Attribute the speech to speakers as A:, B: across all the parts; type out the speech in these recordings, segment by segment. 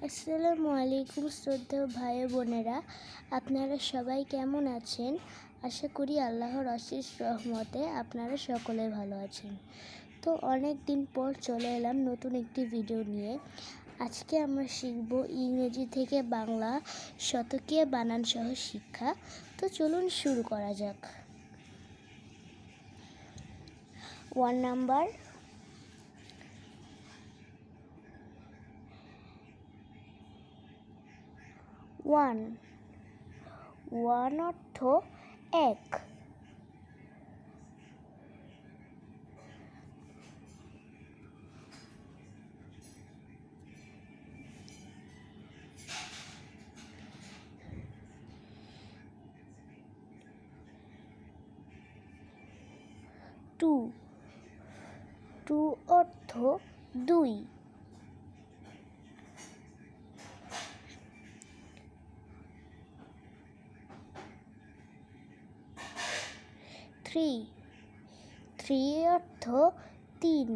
A: আসসালামু আলাইকুম শ্রদ্ধেয় ভাই বোনেরা, আপনারা সবাই কেমন আছেন? আশা করি আল্লাহর অশেষ রহমতে আপনারা সকলে ভালো আছেন। তো অনেক দিন পর চলে এলাম নতুন একটি ভিডিও নিয়ে। আজকে আমরা শিখব ইংরেজি থেকে বাংলা শতকীয় বানান সহ শিক্ষা। তো চলুন শুরু করা যাক। 1 নাম্বার, 1 অর্থ এক। 2 অর্থ দুই। 3 অর্থ তিন।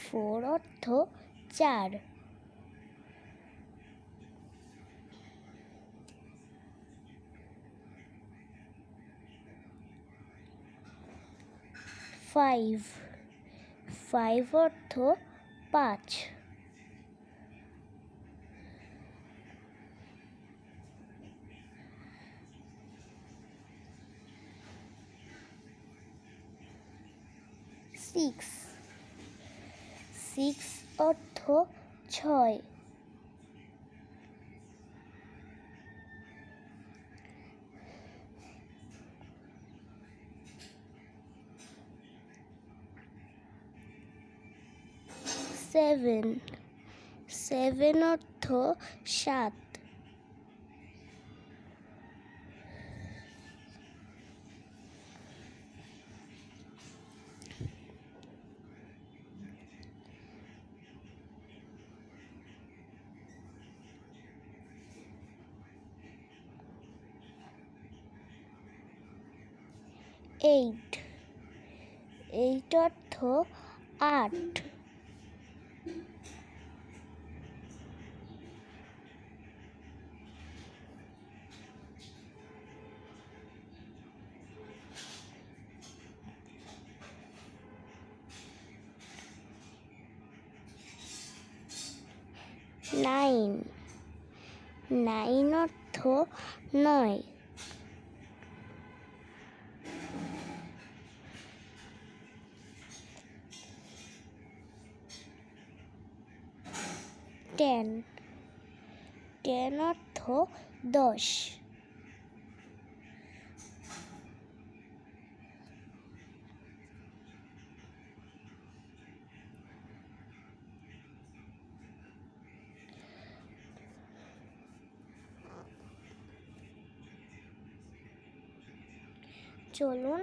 A: 4 অর্থ চার। 5 অর্থ পাঁচ। 6 অর্থ ছয়। 7 অর্থ সাত। 8 অর্থ আট। 9 অর্থ নয়। 10 অর্থ দশ। চলুন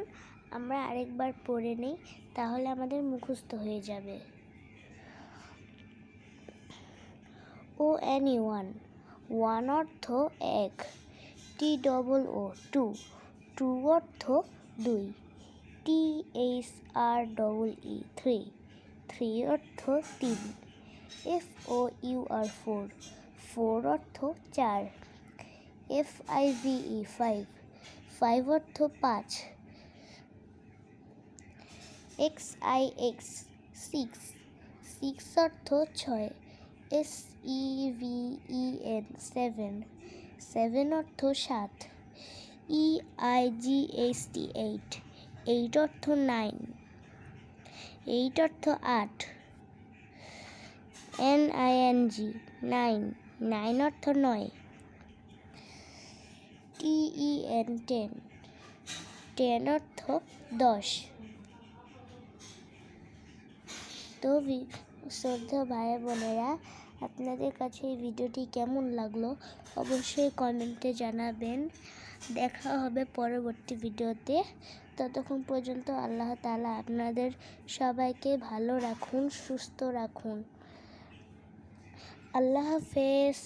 A: আমরা আরেকবার পড়ে নিই, তাহলে আমাদের মুখস্থ হয়ে যাবে। ওয়ান অর্থ এক। TOO টু অর্থ দুই। THREE থ্রি অর্থ তিন। FOUR ফোর অর্থ চার। FIVE ফাইভ অর্থ পাঁচ। XIX সিক্স অর্থ ছয়। SEVEN সেভেন অর্থ সাত। EIGHT এইট অর্থ নাইন। 8 অর্থ আট। NING নাইন অর্থ নয়। TEN অর্থ দশ। তো শ্রদ্ধেয় ভাই বোনেরা, আপনাদের কাছে এই ভিডিওটি কেমন লাগলো অবশ্যই কমেন্টে জানাবেন। দেখা হবে পরবর্তী ভিডিওতে। ততক্ষণ পর্যন্ত আল্লাহ তাআলা আপনাদের সবাইকে ভালো রাখুন, সুস্থ রাখুন। আল্লাহ হাফেজ।